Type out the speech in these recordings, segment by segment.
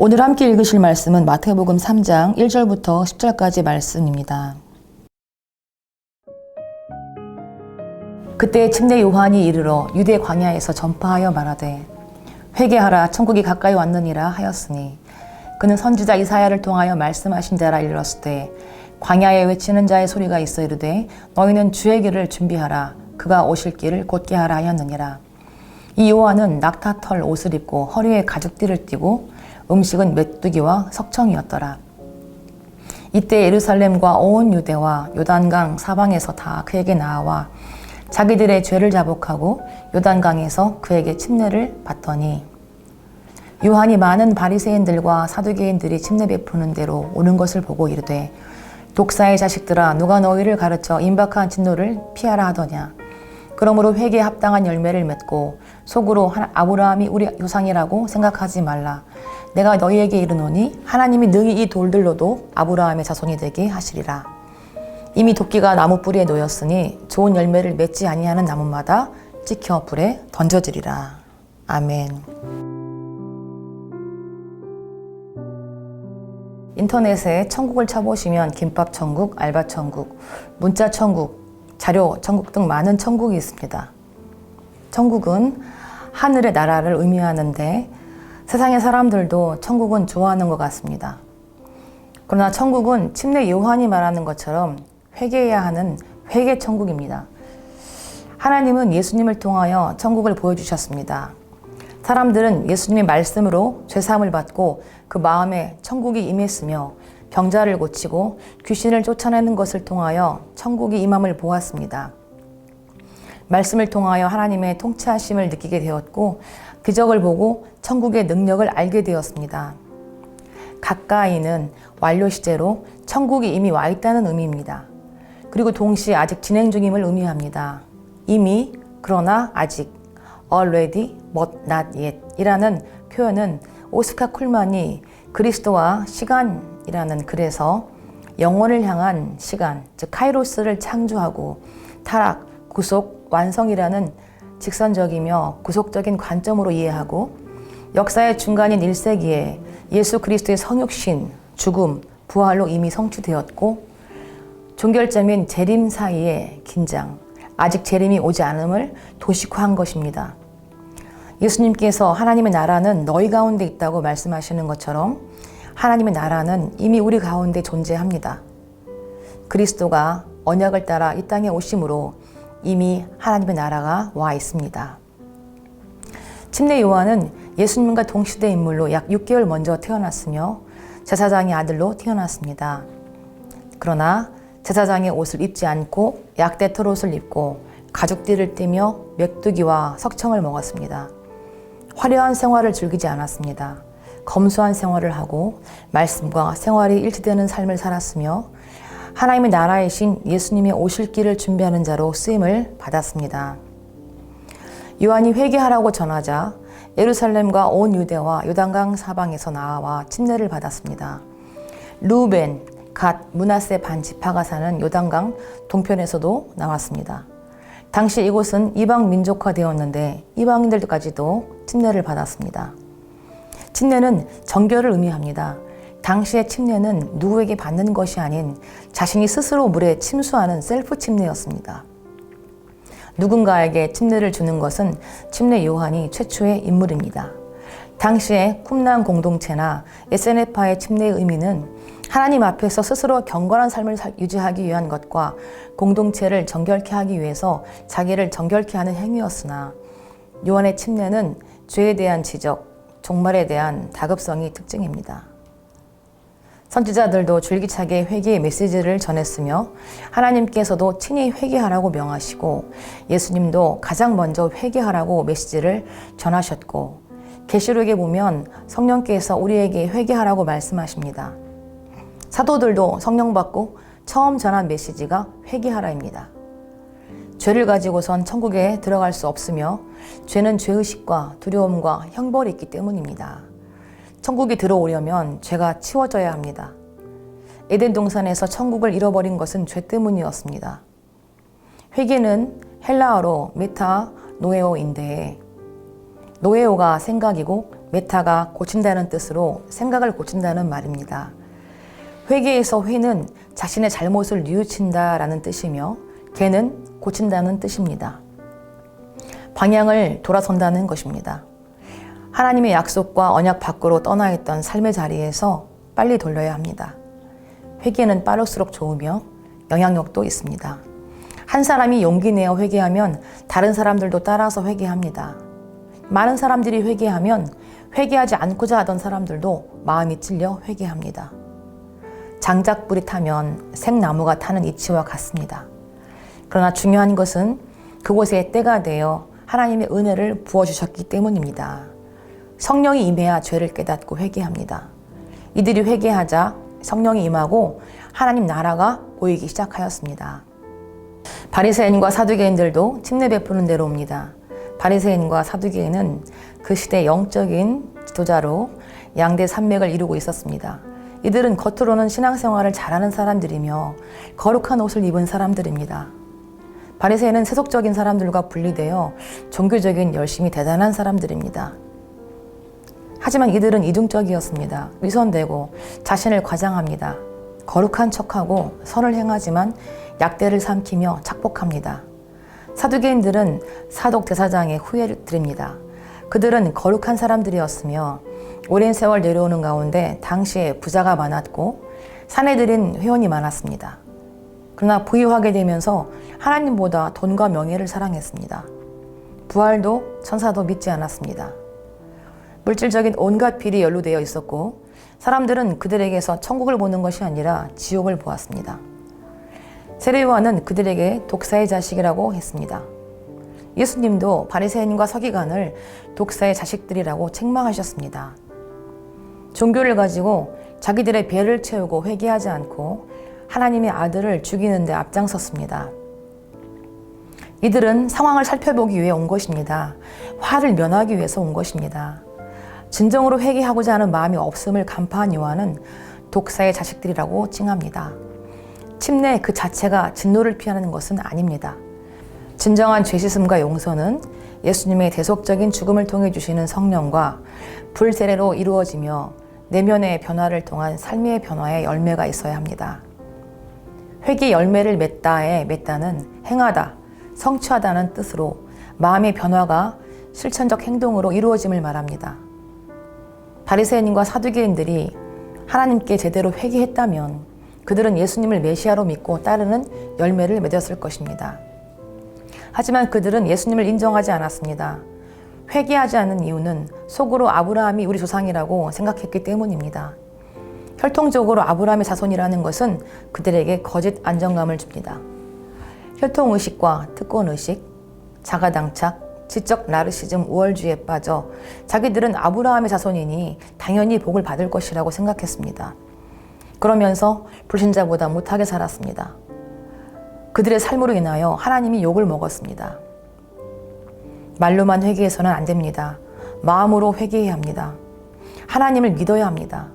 오늘 함께 읽으실 말씀은 마태복음 3장 1절부터 10절까지 말씀입니다. 그때 침례 요한이 이르러 유대 광야에서 전파하여 말하되 회개하라 천국이 가까이 왔느니라 하였으니 그는 선지자 이사야를 통하여 말씀하신 자라 일렀을 때 광야에 외치는 자의 소리가 있어 이르되 너희는 주의 길을 준비하라 그가 오실 길을 곧게 하라 하였느니라. 이 요한은 낙타털 옷을 입고 허리에 가죽띠를 띠고 음식은 메뚜기와 석청이었더라. 이때 예루살렘과 온 유대와 요단강 사방에서 다 그에게 나와 자기들의 죄를 자복하고 요단강에서 그에게 침례를 받더니 요한이 많은 바리새인들과 사두개인들이 침례 베푸는 대로 오는 것을 보고 이르되 독사의 자식들아 누가 너희를 가르쳐 임박한 진노를 피하라 하더냐. 그러므로 회개에 합당한 열매를 맺고 속으로 아브라함이 우리 조상이라고 생각하지 말라. 내가 너희에게 이르노니 하나님이 능히 이 돌들로도 아브라함의 자손이 되게 하시리라. 이미 도끼가 나무 뿌리에 놓였으니 좋은 열매를 맺지 아니하는 나무마다 찍혀 불에 던져지리라. 아멘. 인터넷에 천국을 쳐보시면 김밥 천국, 알바 천국, 문자 천국, 자료 천국 등 많은 천국이 있습니다. 천국은 하늘의 나라를 의미하는데 세상의 사람들도 천국은 좋아하는 것 같습니다. 그러나 천국은 침례 요한이 말하는 것처럼 회개해야 하는 회개 천국입니다. 하나님은 예수님을 통하여 천국을 보여주셨습니다. 사람들은 예수님의 말씀으로 죄사함을 받고 그 마음에 천국이 임했으며 병자를 고치고 귀신을 쫓아내는 것을 통하여 천국이 임함을 보았습니다. 말씀을 통하여 하나님의 통치하심을 느끼게 되었고 기적을 보고 천국의 능력을 알게 되었습니다. 가까이는 완료 시제로 천국이 이미 와 있다는 의미입니다. 그리고 동시에 아직 진행 중임을 의미합니다. 이미, 그러나 아직, already, but not yet 이라는 표현은 오스카 쿨만이 그리스도와 시간이라는 글에서 영원을 향한 시간, 즉 카이로스를 창조하고 타락, 구속, 완성이라는 직선적이며 구속적인 관점으로 이해하고 역사의 중간인 1세기에 예수 그리스도의 성육신, 죽음, 부활로 이미 성취되었고 종결점인 재림 사이의 긴장, 아직 재림이 오지 않음을 도식화한 것입니다. 예수님께서 하나님의 나라는 너희 가운데 있다고 말씀하시는 것처럼 하나님의 나라는 이미 우리 가운데 존재합니다. 그리스도가 언약을 따라 이 땅에 오심으로 이미 하나님의 나라가 와 있습니다. 침례 요한은 예수님과 동시대 인물로 약 6개월 먼저 태어났으며 제사장의 아들로 태어났습니다. 그러나 제사장의 옷을 입지 않고 약대 털옷을 입고 가죽띠를 띠며 메뚜기와 석청을 먹었습니다. 화려한 생활을 즐기지 않았습니다. 검소한 생활을 하고 말씀과 생활이 일치되는 삶을 살았으며 하나님의 나라이신 예수님의 오실 길을 준비하는 자로 쓰임을 받았습니다. 요한이 회개하라고 전하자 예루살렘과 온 유대와 요단강 사방에서 나와 침례를 받았습니다. 루벤, 갓, 므낫세 반 지파가 사는 요단강 동편에서도 나왔습니다. 당시 이곳은 이방 민족화되었는데 이방인들까지도 침례를 받았습니다. 침례는 정결을 의미합니다. 당시의 침례는 누구에게 받는 것이 아닌 자신이 스스로 물에 침수하는 셀프 침례였습니다. 누군가에게 침례를 주는 것은 침례 요한이 최초의 인물입니다. 당시의 쿰란 공동체나 SNF파의 침례의 의미는 하나님 앞에서 스스로 경건한 삶을 유지하기 위한 것과 공동체를 정결케 하기 위해서 자기를 정결케 하는 행위였으나 요한의 침례는 죄에 대한 지적, 종말에 대한 다급성이 특징입니다. 선지자들도 줄기차게 회개의 메시지를 전했으며 하나님께서도 친히 회개하라고 명하시고 예수님도 가장 먼저 회개하라고 메시지를 전하셨고 계시록에 보면 성령께서 우리에게 회개하라고 말씀하십니다. 사도들도 성령 받고 처음 전한 메시지가 회개하라입니다. 죄를 가지고선 천국에 들어갈 수 없으며 죄는 죄의식과 두려움과 형벌이 있기 때문입니다. 천국에 들어오려면 죄가 치워져야 합니다. 에덴 동산에서 천국을 잃어버린 것은 죄 때문이었습니다. 회개는 헬라어로 메타 노에오인데 노에오가 생각이고 메타가 고친다는 뜻으로 생각을 고친다는 말입니다. 회개에서 회는 자신의 잘못을 뉘우친다라는 뜻이며 개는 고친다는 뜻입니다. 방향을 돌아선다는 것입니다. 하나님의 약속과 언약 밖으로 떠나 있던 삶의 자리에서 빨리 돌려야 합니다. 회개는 빠를수록 좋으며 영향력도 있습니다. 한 사람이 용기 내어 회개하면 다른 사람들도 따라서 회개합니다. 많은 사람들이 회개하면 회개하지 않고자 하던 사람들도 마음이 찔려 회개합니다. 장작불이 타면 생나무가 타는 이치와 같습니다. 그러나 중요한 것은 그곳에 때가 되어 하나님의 은혜를 부어주셨기 때문입니다. 성령이 임해야 죄를 깨닫고 회개합니다. 이들이 회개하자 성령이 임하고 하나님 나라가 보이기 시작하였습니다. 바리새인과 사두개인들도 침례 베푸는 데로 옵니다. 바리새인과 사두개인은 그 시대 영적인 지도자로 양대 산맥을 이루고 있었습니다. 이들은 겉으로는 신앙생활을 잘하는 사람들이며 거룩한 옷을 입은 사람들입니다. 바리새인은 세속적인 사람들과 분리되어 종교적인 열심이 대단한 사람들입니다. 하지만 이들은 이중적이었습니다. 위선되고 자신을 과장합니다. 거룩한 척하고 선을 행하지만 약대를 삼키며 착복합니다. 사두개인들은 사독 대사장의 후예를 드립니다. 그들은 거룩한 사람들이었으며 오랜 세월 내려오는 가운데 당시에 부자가 많았고 사내들인 회원이 많았습니다. 그러나 부유하게 되면서 하나님보다 돈과 명예를 사랑했습니다. 부활도 천사도 믿지 않았습니다. 물질적인 온갖 빌이 연루되어 있었고 사람들은 그들에게서 천국을 보는 것이 아니라 지옥을 보았습니다. 세례요한은 그들에게 독사의 자식이라고 했습니다. 예수님도 바리새인과 서기관을 독사의 자식들이라고 책망하셨습니다. 종교를 가지고 자기들의 배를 채우고 회개하지 않고 하나님의 아들을 죽이는 데 앞장섰습니다. 이들은 상황을 살펴보기 위해 온 것입니다. 화를 면하기 위해서 온 것입니다. 진정으로 회개하고자 하는 마음이 없음을 간파한 요한은 독사의 자식들이라고 칭합니다. 침례 그 자체가 진노를 피하는 것은 아닙니다. 진정한 죄씻음과 용서는 예수님의 대속적인 죽음을 통해 주시는 성령과 불세례로 이루어지며 내면의 변화를 통한 삶의 변화의 열매가 있어야 합니다. 회개 열매를 맺다의 맺다는 행하다, 성취하다는 뜻으로 마음의 변화가 실천적 행동으로 이루어짐을 말합니다. 바리새인과 사두개인들이 하나님께 제대로 회개했다면 그들은 예수님을 메시아로 믿고 따르는 열매를 맺었을 것입니다. 하지만 그들은 예수님을 인정하지 않았습니다. 회개하지 않는 이유는 속으로 아브라함이 우리 조상이라고 생각했기 때문입니다. 혈통적으로 아브라함의 자손이라는 것은 그들에게 거짓 안정감을 줍니다. 혈통의식과 특권의식, 자가당착, 지적 나르시즘 우월주의에 빠져 자기들은 아브라함의 자손이니 당연히 복을 받을 것이라고 생각했습니다. 그러면서 불신자보다 못하게 살았습니다. 그들의 삶으로 인하여 하나님이 욕을 먹었습니다. 말로만 회개해서는 안 됩니다. 마음으로 회개해야 합니다. 하나님을 믿어야 합니다.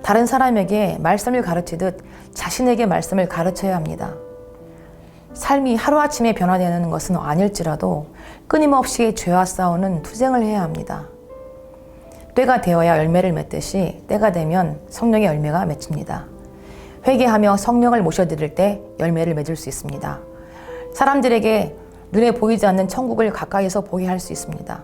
다른 사람에게 말씀을 가르치듯 자신에게 말씀을 가르쳐야 합니다. 삶이 하루아침에 변화되는 것은 아닐지라도 끊임없이 죄와 싸우는 투쟁을 해야 합니다. 때가 되어야 열매를 맺듯이 때가 되면 성령의 열매가 맺힙니다. 회개하며 성령을 모셔드릴 때 열매를 맺을 수 있습니다. 사람들에게 눈에 보이지 않는 천국을 가까이서 보게 할 수 있습니다.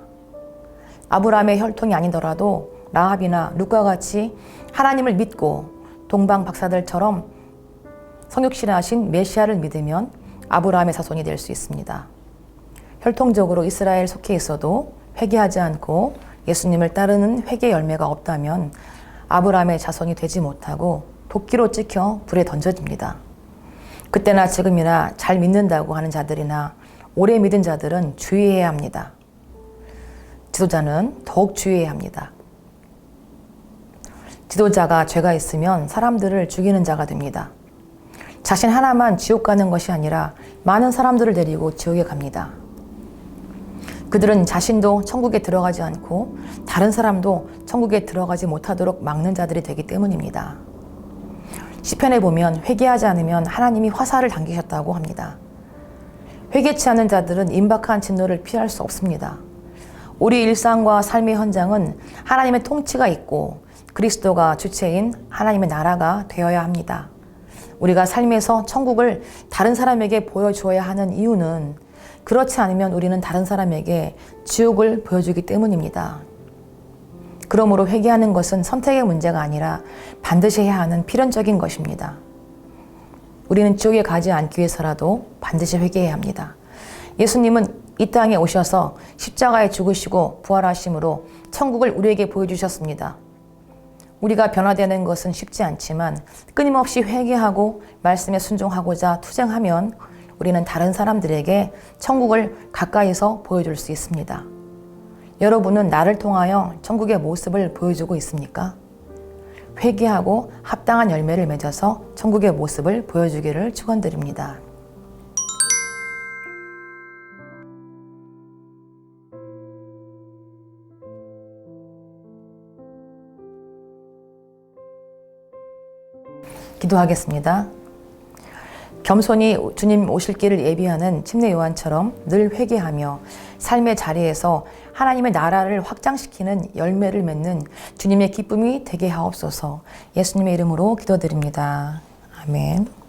아브라함의 혈통이 아니더라도 라합이나 룻과 같이 하나님을 믿고 동방 박사들처럼 성육신하신 메시아를 믿으면 아브라함의 자손이 될 수 있습니다. 혈통적으로 이스라엘 속해 있어도 회개하지 않고 예수님을 따르는 회개 열매가 없다면 아브라함의 자손이 되지 못하고 도끼로 찍혀 불에 던져집니다. 그때나 지금이나 잘 믿는다고 하는 자들이나 오래 믿은 자들은 주의해야 합니다. 지도자는 더욱 주의해야 합니다. 지도자가 죄가 있으면 사람들을 죽이는 자가 됩니다. 자신 하나만 지옥 가는 것이 아니라 많은 사람들을 데리고 지옥에 갑니다. 그들은 자신도 천국에 들어가지 않고 다른 사람도 천국에 들어가지 못하도록 막는 자들이 되기 때문입니다. 시편에 보면 회개하지 않으면 하나님이 화살을 당기셨다고 합니다. 회개치 않는 자들은 임박한 진노를 피할 수 없습니다. 우리 일상과 삶의 현장은 하나님의 통치가 있고 그리스도가 주체인 하나님의 나라가 되어야 합니다. 우리가 삶에서 천국을 다른 사람에게 보여주어야 하는 이유는 그렇지 않으면 우리는 다른 사람에게 지옥을 보여주기 때문입니다. 그러므로 회개하는 것은 선택의 문제가 아니라 반드시 해야 하는 필연적인 것입니다. 우리는 지옥에 가지 않기 위해서라도 반드시 회개해야 합니다. 예수님은 이 땅에 오셔서 십자가에 죽으시고 부활하심으로 천국을 우리에게 보여주셨습니다. 우리가 변화되는 것은 쉽지 않지만 끊임없이 회개하고 말씀에 순종하고자 투쟁하면 우리는 다른 사람들에게 천국을 가까이서 보여줄 수 있습니다. 여러분은 나를 통하여 천국의 모습을 보여주고 있습니까? 회개하고 합당한 열매를 맺어서 천국의 모습을 보여주기를 축원드립니다. 기도하겠습니다. 겸손히 주님 오실 길을 예비하는 침례 요한처럼 늘 회개하며 삶의 자리에서 하나님의 나라를 확장시키는 열매를 맺는 주님의 기쁨이 되게 하옵소서. 예수님의 이름으로 기도드립니다. 아멘.